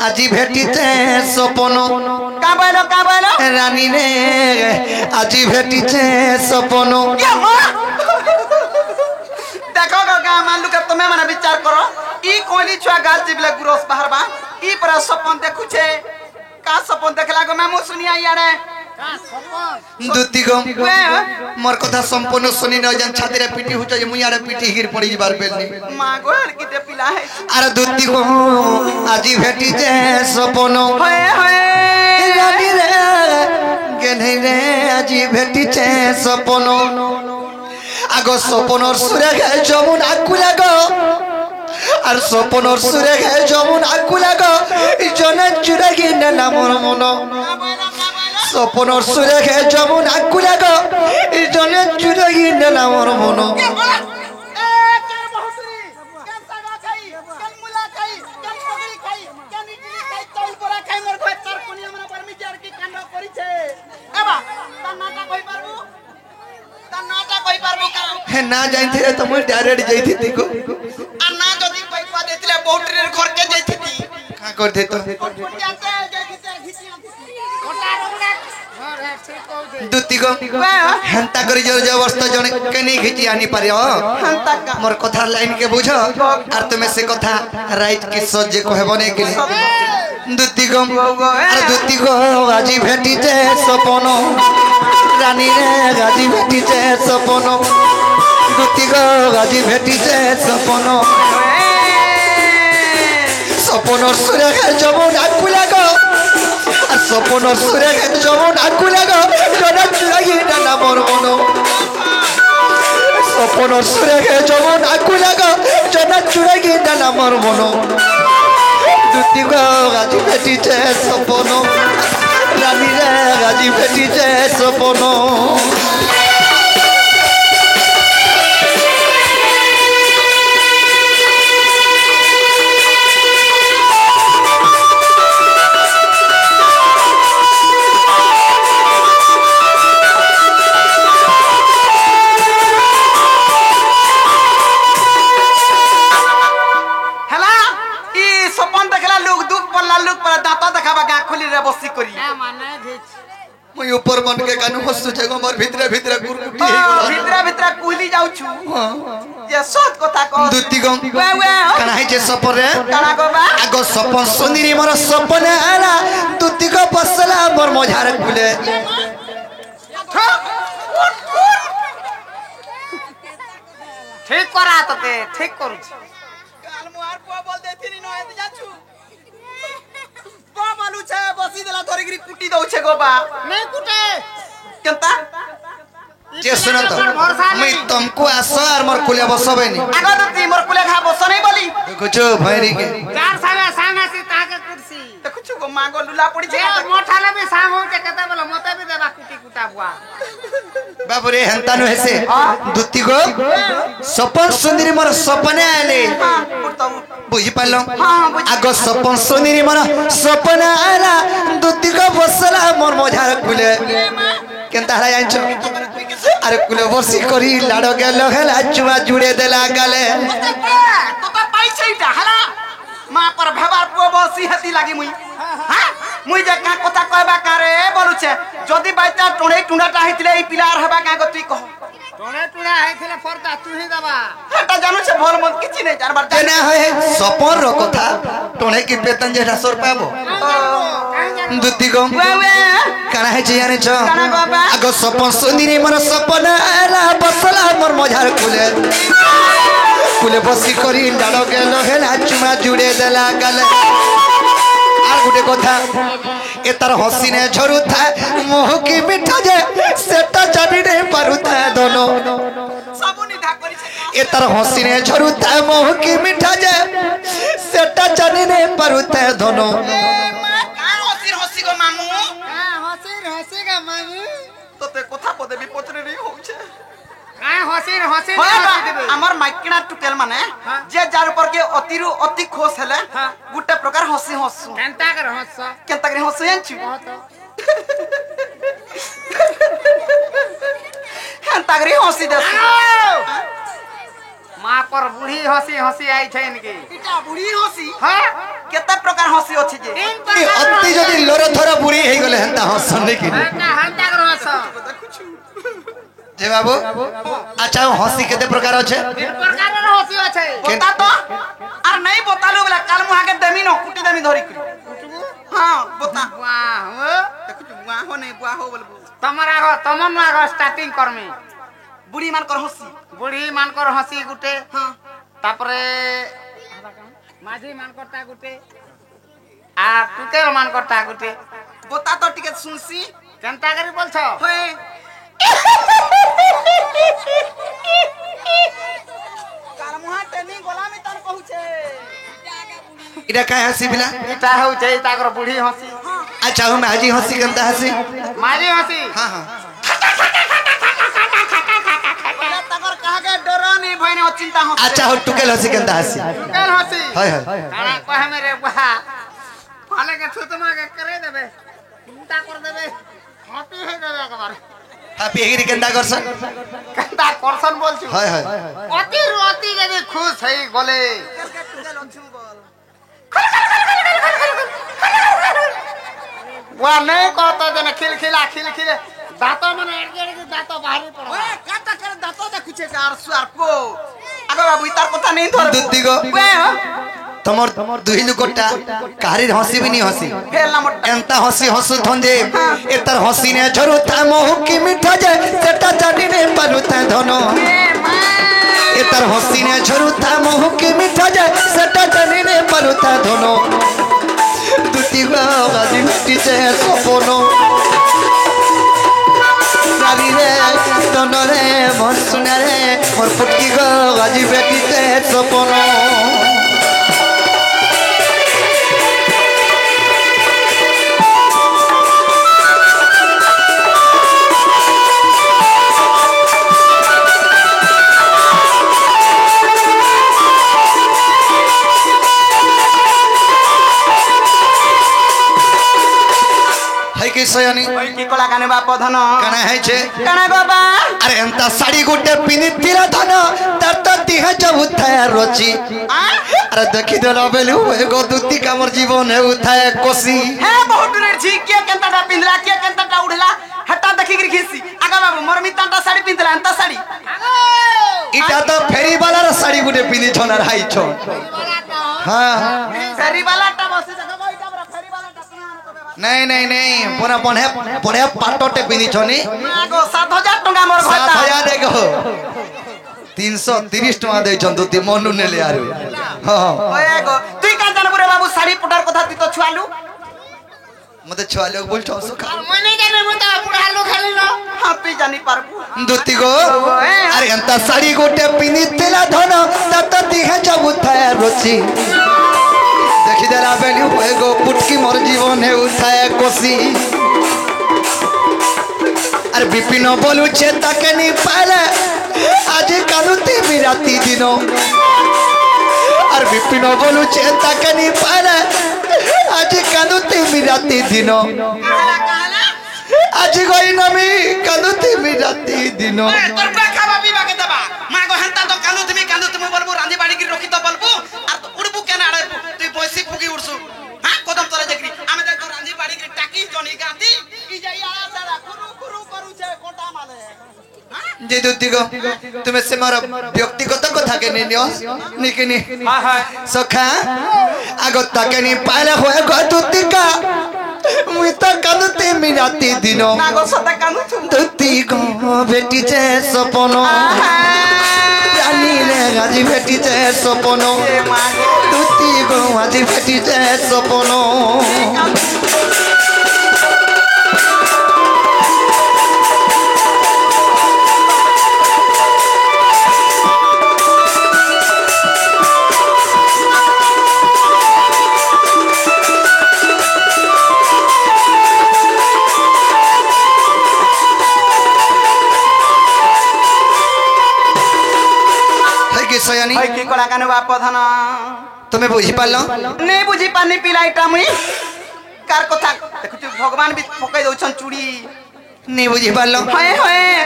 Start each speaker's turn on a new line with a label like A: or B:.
A: আজি भेटिचे सपन
B: का बोलो
A: रानी रे আজি भेटिचे सपन
B: देखो गाँ मानलु के तुम्हें मने विचार करो ई कोली छुआ गाल जिबले गुरोस बाहर बा ई पर सपन देखु छे का सपन देखला गो मैं सुनिया यारे का सपन
A: दुती गो मोर कथा संपूर्ण सुनी न जन छाती रे पिटी हुच जे मुयारे पिटी गिर पड़ी बार बेलनी
B: मां गोल की ते पिला है
A: अरे दुती गो আজি भेटिचे सपन
B: होए होए
A: रानी रे गेनै रे আজি भेटिचे सपन आगो सपनर सुरे गे जमुना कुलागो আর সপনর সুরে গে যমুনা কুলাগো জনে জুড়ে গিনে নামর মন সপনর সুরে গে যমুনা কুলাগো জনে জুড়ে গিনে নামর মন ना जाइथे तो मैं डायरेक्ट जाइथि देखो
B: आ ना जदी पैसा देतिले बाउंड्री घर के जाइथि
A: का कर दे तो दुती को हंता करी जोर जबरदस्त जने कनी घिची आनी पारियो
B: हंता का
A: मोर कथा लाइन के बुझो और तुम्हें से कथा राइट की सोच जे कहबने के दुती को अरे दुती को আজি भेटिचे सपन रानी रे আজি भेटिचे सपन दुती को আজি भेटिचे सपन सपनर सुरे गे जमुना कुलागो আর সপনর সুরে গে যমুনা কুলাগো জনা চুরাগি না মোর মন সপনর সুরে গে যমুনা কুলাগো জনা চুরাগি না মোর মন দুতি গো আজি भेटिचे सपन रानी रे আজি भेटिचे सपन
B: बसी करी
A: मैं ऊपर मन के कानु हसु जगो मोर भितरे भितरे गुरगुटी
B: भितरे भितरे कुली जाउ छु ये सत कथा को
A: दुती गम कना है जे सपर रे
B: कना को बा
A: आगो सपन सुंदरी मोर सपन आला दुती को बसला मोर मझार खुले
B: ठीक करा तते ठीक करू काल मुहार को बोल देथिनी न एत जाछु को मालू छे बसी देला धरिगिरी कुटी दउ छे गोबा नहीं कुटे केनता
A: जे सुन तो मैं तुमको आसो और मोर कुले बसबेनी
B: आगो तो मोर कुले खा बस नहीं बोली
A: कुछो भैरी के
B: चार साला सांगा से ताके कुर्सी तो कुछ को मांगो लुला पड़ी छे मोठाले भी सांग हो के कते बोला मते भी देबा कुटी कुटा बुआ
A: बाबू रे हंता नु हेसे दुती को सपन सुंदरी मोर सपने आले बुझी पालो आगो सपन सुंदरी मोर सपने आला दुती को बसला मोर मझार खुले केनता हला जानछो अरे कुले बसी करी लाडो गेलो हेला चुआ जुड़े देला गले
B: तो पाई छैटा हला मां पर भवार पो बसी हती लागी मुई हां मुई जे का कथा कहबा कारे बोलु छे जदी बाइता टोणे टुंडाटा हितले ई पिलार हबा का गो तुई कह टोणे टुंडा हितले फरता तू ही दबा हटा जानू छे भल मत किछि नै चार बार
A: तेना होय सपन रो कथा टोणे की वेतन जेठा सर पाबो दुती गो काना है जे जाने छ आगो सपन सुंदरी मोर सपन आला बसला मोर मझार कुले कुले बसी करी लाडो गेलो हेला चुमा जुड़े देला गले आर गुटे कथा ए तार हसीने झरू था मोह की मिठा जे सेटा जानी नहीं पारु था दोनों
B: सबुनी धा करी छे
A: ए तार हसीने झरू था मोह की मिठा जे सेटा जानी नहीं पारु था दोनों
B: हसी गो मामू हसी गो मामू तो ते कथा पदे भी पचरे नहीं हो छे हसी हमर माइकना टुकेल माने जे जार पर के अतिरु अति खोस हेले गुटे प्रकार हसी हसु केनता कर हसु जानछु केनता कर हसी दस मां पर बूढ़ी हसी हसी आई छै इनकी बेटा बूढ़ी हसी हां केते प्रकार हसी अछि जे
A: ए अति जदी लोर थरा बुरी हे गले हंता हसन रे कि
C: हंता कर हस
A: जे बाबू अच्छा हसी केते प्रकार अछि
C: तीन प्रकार रो हसी अछि
B: बता तो आर नहीं बतालु बला काल मुहा के देमी न कुटी देमी धरी कर हां बता
C: वाह
B: देखु बुआ हो नहीं बुआ हो बोलबो
C: तमन आगो स्टार्टिंग करमे
B: बुढ़ी मान कर हसी
C: बुढ़ी मान कर हसी गुटे
B: हां
C: तापरे माझी मान करता गुटे आ टुकेल मान करता गुटे
B: बता तो टिके सुनसी
C: केनता करी बोलछो
B: होए कार मुहा टेनी गोलामी तन कहूछे
A: इडा काय हसी बिला
C: इटा हो छै ताकर बुढ़ी हसी
A: अच्छा हम आजी हसी केनता हसी
C: माझी हसी
A: हां हां
B: तकर कहा के डर नहीं भइने ओ चिंता हो
A: अच्छा हो टुकेल हसी केनता हसी
C: टुकेल हसी
A: हाय हाय
C: काना कहे मेरे बुआ फाले के थुतमा के करे देबे चिंता कर देबे हपी हे देबे एकबार
A: हापी हेगिरी केनता करसन
C: केनता करसन बोलछु
A: हाय हाय
C: अति जदी खुश है गले बुआ नहीं कहता जने खिलखिले दांत माने एड़के दांत बाहरी पड़ा
B: ओए काटा कर दातो देखुछे कार सुआर को आगो बाबू तार कथा नहीं धर
A: दुत्ती गो
B: ओए
A: तमर दुहिनु कोटा कारीर हसी भी नहीं हसी
B: फेल ना मोटा
A: एंता हसी हसु थंदे एतर हसी ने झरुता मोह की मिठा जे सेटा जानी ने परुता धनो एतर हसी ने झरुता मोह की मिठा जे सेटा जानी ने परुता धनो दुत्ती गो गाजी मिट्टी जे सपनो सारी रे तनो रे मन सुना रे मोर पुटकी गो गाजी बेटी जे सपनो की सयानी
B: की कला गाने बाप धन
A: काना है छे
B: काना बाबा
A: अरे एंता साड़ी गुटे पिनितिरा धन तर तो दिह जब उठाया रोची अरे देखि देला बेलु एगो दुत्ती कामर जीवन है उठाया कोसी
B: हे बहुत रे छी के केनता पिंदला के केनता उड़ला हटा देखि गिर खिसी आगा बाबू मोर मितांता साड़ी पिंदला अंता साड़ी
A: इटा तो फेरी वाला रे साड़ी गुटे पिनि छना राई छ हां
B: फेरी वाला टा बसी जगह इटा फेरी वाला टा
A: नहीं पूरा बड़े पाटोटे पिनी छनी
B: आगो 7000 टका मोर घटा
A: 7000 देखो 330 टका दे छन दुती मनु ने ले आरो हां
B: ओए गो तुई का जान पुरे बाबू साड़ी पुटार कथा ती तो छुआलू
A: मते छुआ लोग बोल छ सुखा
C: मैं नहीं जाने मत पुरा लो खाली लो
B: हां पी जानी पारबू
A: दुती गो अरे अंता साड़ी गोटे पिनी तेला धन तत दिहे जब उठाया रोची देखि देला बेलु एगो पुटकी मोर जीवन है उठाया कोसी अरे विपिन बोलू छे ताके नहीं पाले आज कानुती बिराती दिनो अरे विपिन बोलू छे ताके नहीं पाले आज कानुती बिराती दिनो आज गई नमी कानुती बिराती दिनो
B: तोर बाखा बाबी बाके दबा मागो हंता तो कानुती बोलबू रांधी बाड़ी की रोकी तो बोलबू आ तो उड़बू केना आड़े तू बयसी पुगी उड़सु हां कदम तोरे देखरी आमे देख रांधी बाड़ी की टाकी जनी गाती ई जाई आला सारा कुरु करू छे कोटा माले
A: जे दुती गो तुमे से मार व्यक्तिगत कथा के नियो निकिनी
B: हां हां
A: सखा आगो ताके नहीं पाले होए गो दुती का मुई तो कानुती बिराती दिनो
B: नागो सदा कानुतु
A: दुती गो बेटी जे सपनो रानी रे गाजी बेटी जे सपनो दुती गो गाजी बेटी जे सपनो सयानी
B: भाई की कला काने बाप धन
A: तुम्हें बुझी पालो
B: नहीं बुझी पानी पिलाइटा मुई कार कथा देखु भगवान भी पकई दउछन चूड़ी
A: नहीं बुझी पालो
B: हाय हाय